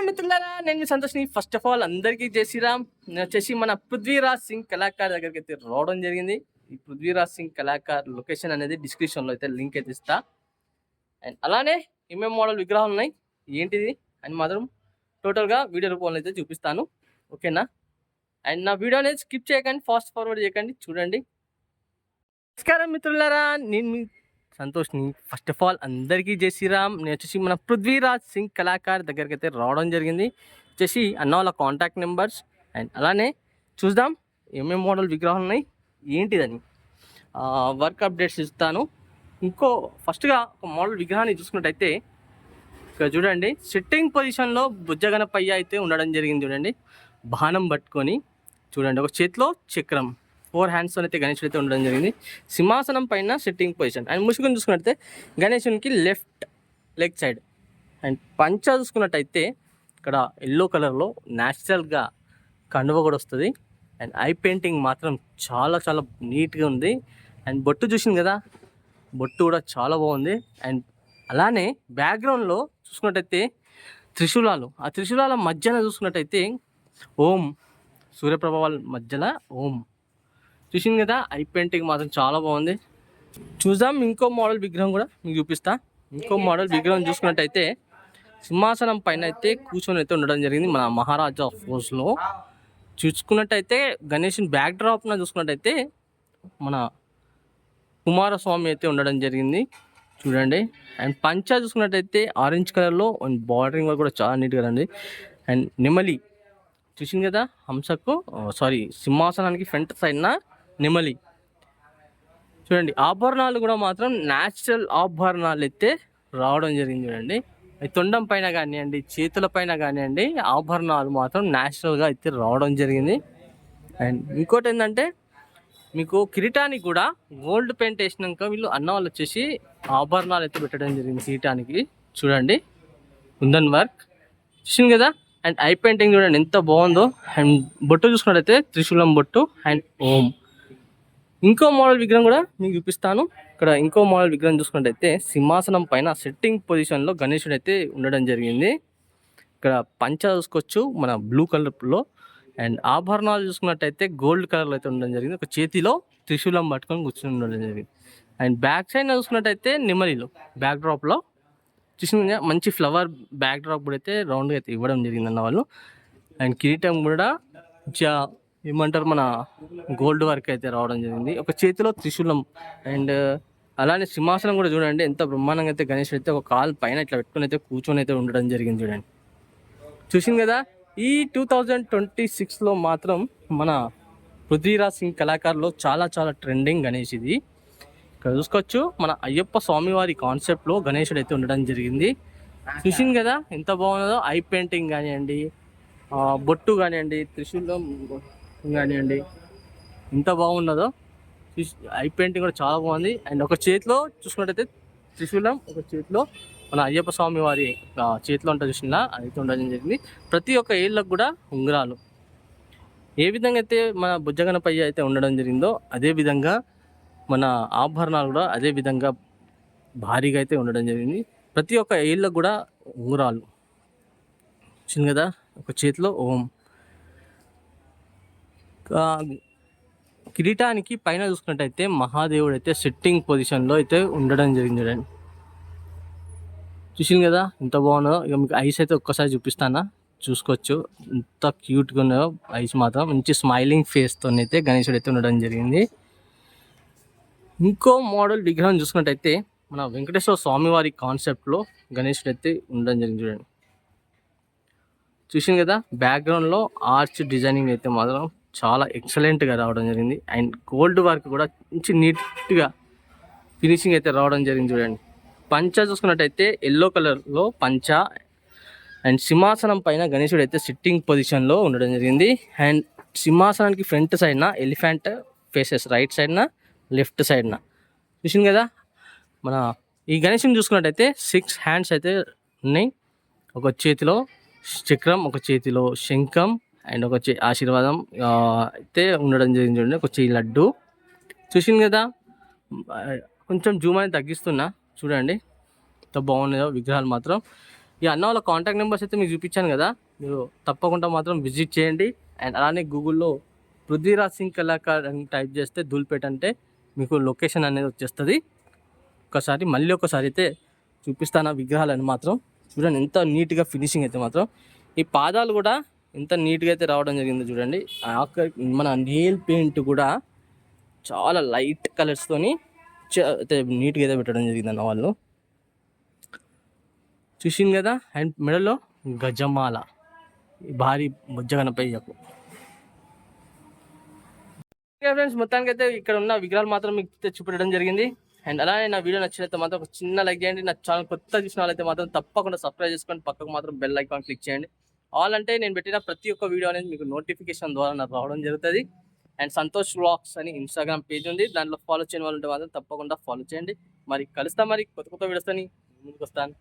నమస్కారం మిత్రులారా, నేను మీ సంతోష్ని. ఫస్ట్ ఆఫ్ ఆల్ అందరికీ జై శ్రీరామ్. నేను వచ్చేసి మన పృథ్వీరాజ్ సింగ్ కళాకార్ దగ్గరికి అయితే రావడం జరిగింది. ఈ పృథ్వీరాజ్ సింగ్ కళాకార్ లొకేషన్ అనేది డిస్క్రిప్షన్లో అయితే లింక్ అయితే ఇస్తా. అండ్ అలానే ఏమేమి మోడల్ విగ్రహాలు ఉన్నాయి ఏంటిది అని మాత్రం టోటల్గా వీడియో రూపంలో అయితే చూపిస్తాను, ఓకేనా? అండ్ నా వీడియో అనేది స్కిప్ చేయకండి, ఫాస్ట్ ఫార్వర్డ్ చేయకండి, చూడండి. నమస్కారం మిత్రులారా, నేను మీ సంతోష్ని. ఫస్ట్ ఆఫ్ ఆల్ అందరికీ జై శ్రీరామ్. నేను వచ్చేసి మన పృథ్వీరాజ్ సింగ్ కళాకార్ దగ్గరికి అయితే రావడం జరిగింది. వచ్చేసి అన్న వాళ్ళ కాంటాక్ట్ నెంబర్స్ అండ్ అలానే చూద్దాం ఏమేమి మోడల్ విగ్రహాలు ఉన్నాయి ఏంటిదని వర్క్ అప్డేట్స్ ఇస్తాను. ఫస్ట్గా ఒక మోడల్ విగ్రహాన్ని చూసుకున్నట్టయితే ఇక్కడ చూడండి, సిట్టింగ్ పొజిషన్లో బుజ్జగణపయ్య అయితే ఉండడం జరిగింది. చూడండి, బాణం పట్టుకొని చూడండి, ఒక చేతిలో చక్రం, 4 హ్యాండ్స్ అయితే గణేశుడు అయితే ఉండడం జరిగింది. సింహాసనం పైన సిట్టింగ్ పొజిషన్. అండ్ ముసుగుని చూసుకున్నట్టయితే గణేశునికి లెఫ్ట్ లెగ్ సైడ్. అండ్ పంచ చూసుకున్నట్టయితే ఇక్కడ ఎల్లో కలర్లో న్యాచురల్గా కండువ కూడా వస్తుంది. అండ్ ఐ పెయింటింగ్ మాత్రం చాలా చాలా నీట్గా ఉంది. అండ్ బొట్టు చూసింది కదా, బొట్టు కూడా చాలా బాగుంది. అండ్ అలానే బ్యాక్గ్రౌండ్లో చూసుకున్నట్టయితే త్రిశూలాలు, ఆ త్రిశూలాల మధ్యన చూసుకున్నట్టయితే ఓం, సూర్యప్రభావాల మధ్యలో ఓం చూసింది కదా. ఐ పెయింటింగ్ మాత్రం చాలా బాగుంది. చూద్దాం ఇంకో మోడల్ విగ్రహం కూడా మీకు చూపిస్తా. ఇంకో మోడల్ విగ్రహం చూసుకున్నట్టయితే సింహాసనం పైన అయితే కూర్చొని అయితే ఉండడం జరిగింది మన మహారాజా ఫోర్స్లో. చూసుకున్నట్టయితే గణేషుని బ్యాక్ డ్రాప్న చూసుకున్నట్టయితే మన కుమారస్వామి అయితే ఉండడం జరిగింది, చూడండి. అండ్ పంచా చూసుకున్నట్టయితే ఆరెంజ్ కలర్లో అండ్ బార్డరింగ్ కూడా చాలా నీట్గా ఉంది. అండ్ నెమలి చూసింది కదా, హంసకు సింహాసనానికి ఫ్రంట్ సైడ్న నెమలి. చూడండి, ఆభరణాలు కూడా మాత్రం న్యాచురల్ ఆభరణాలు అయితే రావడం జరిగింది. చూడండి, తొండం పైన కానివ్వండి, చేతుల పైన కానివ్వండి, ఆభరణాలు మాత్రం న్యాచురల్గా అయితే రావడం జరిగింది. అండ్ ఇంకోటి ఏంటంటే మీకు కిరీటానికి కూడా గోల్డ్ పెయింట్ వేసినాక వీళ్ళు అన్న వాళ్ళు వచ్చేసి ఆభరణాలు అయితే పెట్టడం జరిగింది కిరీటానికి. చూడండి, కుందన్ వర్క్ చూసింది కదా. అండ్ ఐ పెయింటింగ్ చూడండి ఎంత బాగుందో. అండ్ బొట్టు చూసుకున్నట్టయితే త్రిశూలం బొట్టు అండ్ ఓం. ఇంకో మోడల్ విగ్రహం కూడా మీకు చూపిస్తాను. ఇక్కడ ఇంకో మోడల్ విగ్రహం చూసుకున్నట్టయితే సింహాసనం పైన సెట్టింగ్ పొజిషన్లో గణేశుడు అయితే ఉండడం జరిగింది. ఇక్కడ పంచ చూసుకోవచ్చు మన బ్లూ కలర్లో. అండ్ ఆభరణాలు చూసుకున్నట్టయితే గోల్డ్ కలర్లో అయితే ఉండడం జరిగింది. ఒక చేతిలో త్రిశూలం పట్టుకొని కూర్చొని ఉండడం జరిగింది. అండ్ బ్యాక్ సైడ్ చూసుకున్నట్టయితే నెమలిలో బ్యాక్ డ్రాప్లో చూసిన మంచి ఫ్లవర్ బ్యాక్ డ్రాప్ కూడా అయితే రౌండ్గా అయితే ఇవ్వడం జరిగింది అన్న వాళ్ళు. అండ్ కిరీటం కూడా ఏమంటారు మన గోల్డ్ వర్క్ అయితే రావడం జరిగింది. ఒక చేతిలో త్రిశూలం. అండ్ అలానే సింహాసనం కూడా చూడండి ఎంత బ్రహ్మాండంగా అయితే గణేశుడు అయితే ఒక కాలు పైన ఇట్లా పెట్టుకుని అయితే కూర్చొని అయితే ఉండడం జరిగింది. చూడండి, చూసింది కదా. ఈ 2026లో మాత్రం మన పృథ్వీరాజ్ సింగ్ కళాకారులో చాలా చాలా ట్రెండింగ్ గణేష్ ఇది. ఇక్కడ చూసుకోవచ్చు మన అయ్యప్ప స్వామివారి కాన్సెప్ట్లో గణేశుడు అయితే ఉండడం జరిగింది. చూసింది కదా ఎంత బాగున్నదో. ఐ పెయింటింగ్ కానివ్వండి, బొట్టు కానివ్వండి, త్రిశూలం కానివ్వండి, ఎంత బాగున్నదో. ఐ పెయింటింగ్ కూడా చాలా బాగుంది. అండ్ ఒక చేతిలో చూసుకున్నట్టయితే త్రిశూలం, ఒక చేతిలో మన అయ్యప్ప స్వామి వారి చేతిలో ఉంటుంది చూసినా అయితే ఉండడం జరిగింది. ప్రతి ఒక్క ఏళ్ళకు కూడా ఉంగరాలు ఏ విధంగా అయితే మన బుజ్జగణపయ్య అయితే ఉండడం జరిగిందో అదే విధంగా మన ఆభరణాలు కూడా అదే విధంగా భారీగా అయితే ఉండడం జరిగింది. ప్రతి ఒక్క ఏళ్ళకు కూడా ఉంగరాలు వచ్చింది కదా. ఒక చేతిలో ఓం. కిరీటానికి పైన చూసుకున్నట్టయితే మహాదేవుడు అయితే సిట్టింగ్ పొజిషన్లో అయితే ఉండడం జరిగింది. చూడండి, చూసింది కదా ఎంత బాగుందో. ఇక మీకు ఐస్ అయితే ఒక్కసారి చూపిస్తానా, చూసుకోవచ్చు ఎంత క్యూట్గా ఉన్నాయో. ఐస్ మాత్రం మంచి స్మైలింగ్ ఫేస్తో అయితే గణేశుడు అయితే ఉండడం జరిగింది. ఇంకో మోడల్ విగ్రహం చూసుకున్నట్టయితే మన వెంకటేశ్వర స్వామివారి కాన్సెప్ట్లో గణేశుడు అయితే ఉండడం జరిగింది. చూడండి, చూసింది కదా. బ్యాక్గ్రౌండ్లో ఆర్చ్ డిజైనింగ్ అయితే మాత్రం చాలా ఎక్సలెంట్గా రావడం జరిగింది. అండ్ గోల్డ్ వర్క్ కూడా మంచి నీట్గా ఫినిషింగ్ అయితే రావడం జరిగింది. చూడండి, పంచ చూసుకున్నట్టయితే ఎల్లో కలర్లో పంచ. అండ్ సింహాసనం పైన గణేశుడు అయితే సిట్టింగ్ పొజిషన్లో ఉండడం జరిగింది. అండ్ సింహాసనానికి ఫ్రంట్ సైడ్న ఎలిఫెంట్ ఫేసెస్, రైట్ సైడ్న లెఫ్ట్ సైడ్న చూసింది కదా. మన ఈ గణేశుని చూసుకున్నట్టయితే 6 హ్యాండ్స్ అయితే ఉన్నాయి. ఒక చేతిలో చక్రం, ఒక చేతిలో శంఖం అండ్ ఒక ఆశీర్వాదం అయితే ఉండడం జరిగింది. చూడండి, ఒక చేయి లడ్డు చూసింది కదా. కొంచెం జూమ్ అనేది తగ్గిస్తున్నా, చూడండి ఎంత బాగున్నాయో విగ్రహాలు మాత్రం. ఈ అన్న వాళ్ళ కాంటాక్ట్ నెంబర్స్ అయితే మీకు చూపించాను కదా, మీరు తప్పకుండా మాత్రం విజిట్ చేయండి. అండ్ అలానే గూగుల్లో పృథ్వీరాజ్ సింగ్ కళాకార్ అని టైప్ చేస్తే ధూల్పేట అంటే మీకు లొకేషన్ అనేది వచ్చేస్తుంది. మళ్ళీ ఒకసారి అయితే చూపిస్తాను ఆ విగ్రహాలను మాత్రం. చూడండి ఎంత నీట్గా ఫినిషింగ్ అయితే మాత్రం. ఈ పాదాలు కూడా ఎంత నీట్గా అయితే రావడం జరిగిందో చూడండి. మన నేల్ పెయింట్ కూడా చాలా లైట్ కలర్స్తోని అయితే నీట్గా అయితే పెట్టడం జరిగిందన్న వాళ్ళు. చూసింది కదా. అండ్ మెడలో గజమాల, భారీ బుజ్జగనపయ్యకు. ఫ్రెండ్స్, మొత్తానికి అయితే ఇక్కడ ఉన్న విగ్రహాలు మాత్రం మీకు చూపెట్టడం జరిగింది. అండ్ అలానే నా వీడియో నచ్చినట్లయితే మాత్రం ఒక చిన్న లైక్ చేయండి. నా ఛానల్ కొత్త చూసిన వాళ్ళైతే మాత్రం తప్పకుండా సబ్స్క్రైబ్ చేసుకోండి. పక్కకు మాత్రం బెల్ ఐకాన్ క్లిక్ చేయండి. ఆల్ అంటే నేను పెట్టిన ప్రతి ఒక్క వీడియో అనేది మీకు నోటిఫికేషన్ ద్వారా నాకు రావడం జరుగుతుంది. అండ్ సంతోష్ వ్లాగ్స్ అని ఇన్స్టాగ్రామ్ పేజ్ ఉంది, దాంట్లో ఫాలో చేయని వాళ్ళు ఉంటే మాత్రం తప్పకుండా ఫాలో చేయండి. మరి కలుస్తాం, మరి కొత్త వీడియోస్తో ముందుకు వస్తాను.